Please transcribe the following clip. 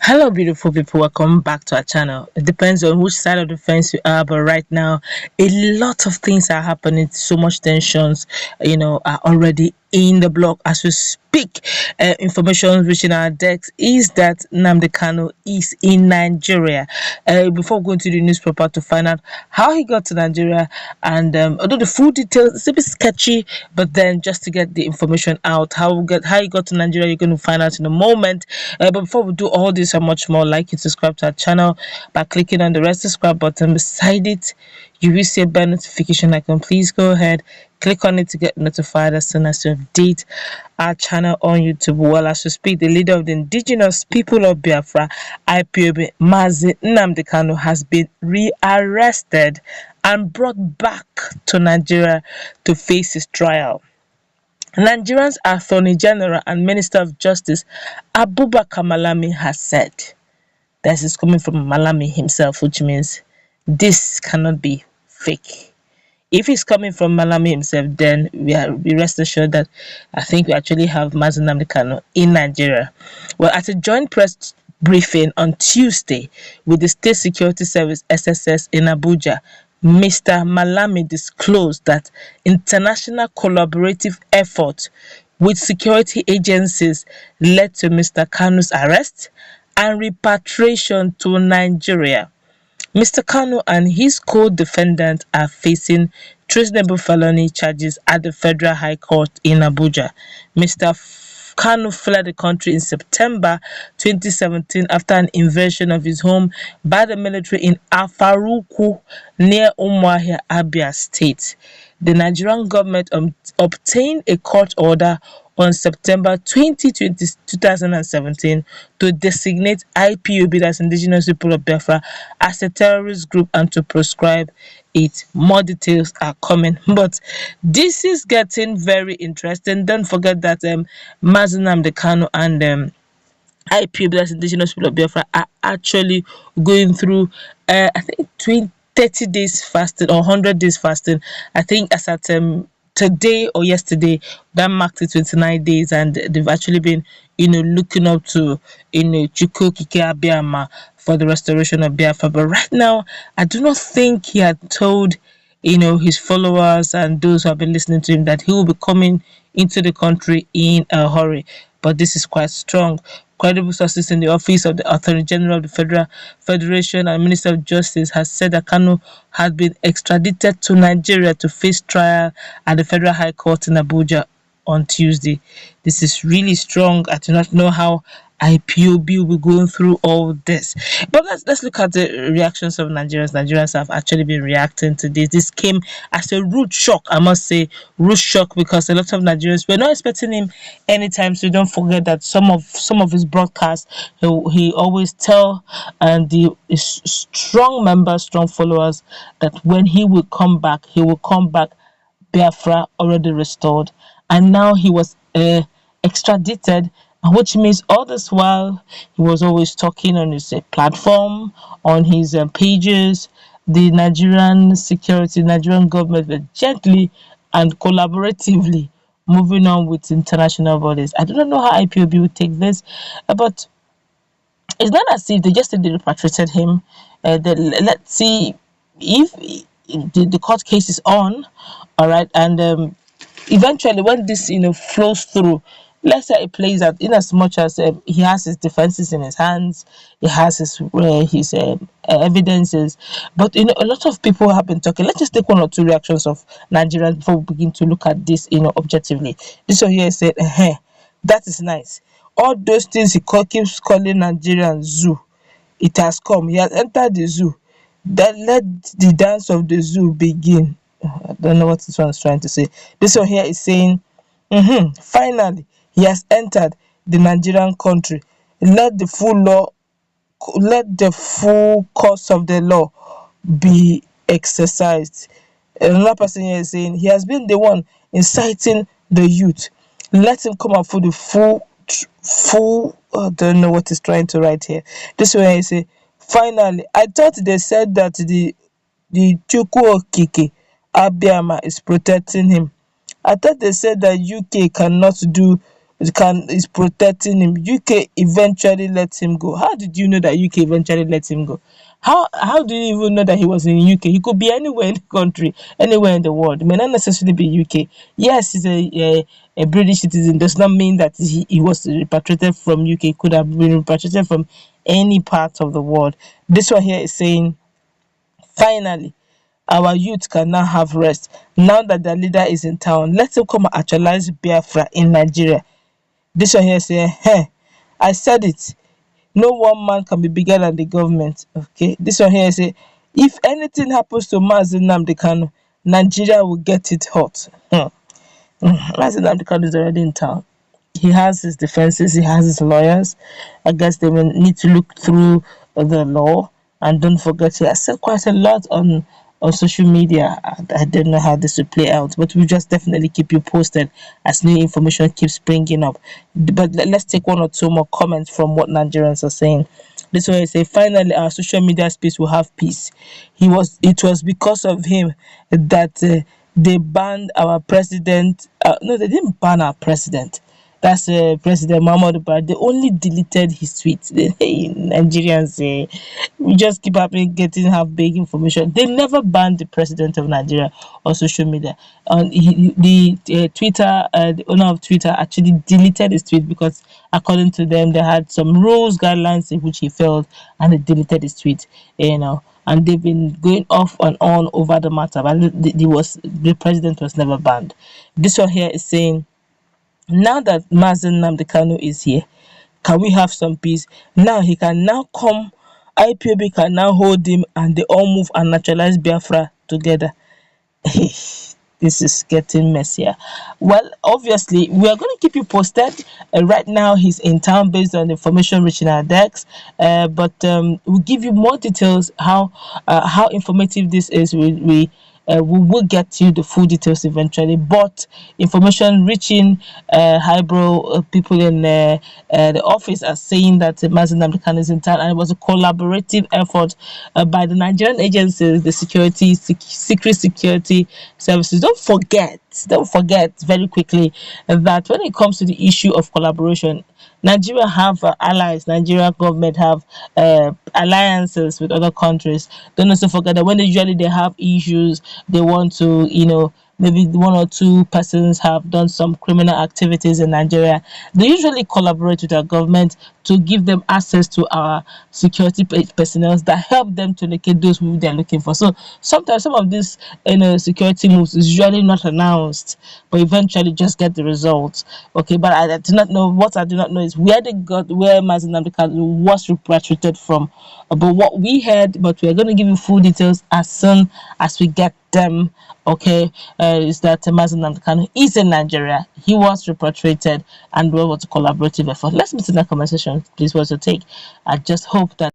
Hello, beautiful people. Welcome back to our channel. It depends on which side of the fence you are, but right now, a lot of things are happening. So much tensions, are already in the block as we speak. Information reaching our decks is that Nnamdi Kanu is in Nigeria. Before going to the newspaper to find out how he got to Nigeria, and although the full details it's a bit sketchy, but then just to get the information out, how he got to Nigeria, you're going to find out in a moment. But before we do all this and much more, like you subscribe to our channel by clicking on the red subscribe button beside it. You will see a bell notification icon. Please go ahead, click on it to get notified as soon as you update our channel on YouTube. Well, as we speak, the leader of the indigenous people of Biafra, IPOB, Mazi Nnamdi Kanu, has been rearrested and brought back to Nigeria to face his trial. Nigeria's Attorney General and Minister of Justice Abubakar Malami has said, this is coming from Malami himself, which means this cannot be fake. If it's coming from Malami himself, then we rest assured that I think we actually have Mazi Nnamdi Kanu in Nigeria. Well, at a joint press briefing on Tuesday with the State Security Service SSS in Abuja, Mr. Malami disclosed that international collaborative efforts with security agencies led to Mr. Kanu's arrest and repatriation to Nigeria. Mr. Kanu and his co-defendant are facing treasonable felony charges at the Federal High Court in Abuja. Mr. Kanu fled the country in September 2017 after an invasion of his home by the military in Afaruku near Umuahia, Abia State. The Nigerian government obtained a court order on September 2017 to designate IPOB, that's Indigenous People of Biafra, as a terrorist group and to proscribe it. More details are coming, but this is getting very interesting. Don't forget that Mazi Nnamdi Kanu and IPOB, that's Indigenous People of Biafra, are actually going through I think 30 days fasting or 100 days fasting. I think as at today or yesterday, that marked the 29 days, and they've actually been looking up to Chukwu Okike Abiyama for the restoration of Biafra. But right now, I do not think he had told his followers and those who have been listening to him that he will be coming into the country in a hurry. But this is quite strong. Credible sources in the office of the Attorney General of the Federation and Minister of Justice has said that Kanu had been extradited to Nigeria to face trial at the Federal High Court in Abuja on Tuesday. This is really strong. I do not know how IPOB will be going through all this. But let's look at the reactions of Nigerians. Nigerians have actually been reacting to this. This came as a rude shock, I must say, rude shock, because a lot of Nigerians were not expecting him anytime. So don't forget that some of his broadcasts, he always tell his strong members, strong followers, that when he will come back, Biafra already restored, and now he was extradited, which means all this while he was always talking on his platform, on his pages. The Nigerian government were gently and collaboratively moving on with international bodies. I do not know how IPOB would take this, but it's not as if they just said they repatriated him. Let's see if the court case is on, all right, and eventually when this flows through, let's say it plays out, in as much as he has his defenses in his hands, he has his evidences, but a lot of people have been talking. Let's just take one or two reactions of Nigerians before we begin to look at this objectively. This one here said, that is nice. All those things keeps calling Nigerian zoo, it has come. He has entered the zoo. Then let the dance of the zoo begin. I don't know what this one is trying to say. This one here is saying, finally, he has entered the Nigerian country. Let the full course of the law be exercised. Another person here is saying, he has been the one inciting the youth. Let him come up for the full. I don't know what he's trying to write here. This one here is saying, finally, I thought they said that the Chukwu Okike Abiyama is protecting him. I thought they said that UK cannot do is protecting him. UK eventually let him go. How did you know that UK eventually let him go? How do you even know that he was in UK? He could be anywhere in the country, anywhere in the world. It may not necessarily be UK. Yes, he's a British citizen. Does not mean that he was repatriated from UK. He could have been repatriated from any part of the world. This one here is saying, finally, our youth can now have rest. Now that their leader is in town, let him come and actualize Biafra in Nigeria. This one here say, hey, I said it. No one man can be bigger than the government. Okay. This one here say, if anything happens to Mazi Nnamdi Kanu, Nigeria will get it hot. Mazi Nnamdi Kanu is already in town. He has his defenses, he has his lawyers. I guess they will need to look through the law. And don't forget, he has said quite a lot on social media. I don't know how this will play out, but we'll just definitely keep you posted as new information keeps springing up. But let's take one or two more comments from what Nigerians are saying. This way, I say, finally, our social media space will have peace. It was because of him that they banned our president. No, they didn't ban our president. That's President Muhammadu Buhari. They only deleted his tweets. Hey, Nigerians, we just keep happening getting half big information. They never banned the president of Nigeria on social media. And the owner of Twitter actually deleted his tweet because, according to them, they had some rules, guidelines in which he failed, and they deleted his tweet. And they've been going off and on over the matter, but the president was never banned. This one here is saying, now that Mazi Nnamdi Kanu is here, can we have some peace? Now he can now come, IPOB can now hold him, and they all move and naturalize Biafra together. This is getting messier. Well, obviously, we are going to keep you posted. Right now, he's in town based on the information reaching our decks. But we'll give you more details how informative this is. We will get you the full details eventually, but information reaching highbrow people in the office are saying that Mazi Nnamdi Kanu is in town, and it was a collaborative effort by the Nigerian agencies, the secret security services. Don't forget very quickly that when it comes to the issue of collaboration, Nigeria have allies. Nigeria government have alliances with other countries. Don't also forget that when they have issues, they want to, maybe one or two persons have done some criminal activities in Nigeria. They usually collaborate with our government to give them access to our security personnel that help them to locate those who they're looking for. So sometimes some of these security moves is usually not announced, but eventually just get the results. Okay, but I do not know. What I do not know is where Mazi Nnamdi Kanu was repatriated from. But what we heard, but we are going to give you full details as soon as we get them. Okay, is that Mazi Nnamdi Kanu is in Nigeria. He was repatriated, and we want a collaborative effort. Let's meet in that conversation. Please, what's your take? I just hope that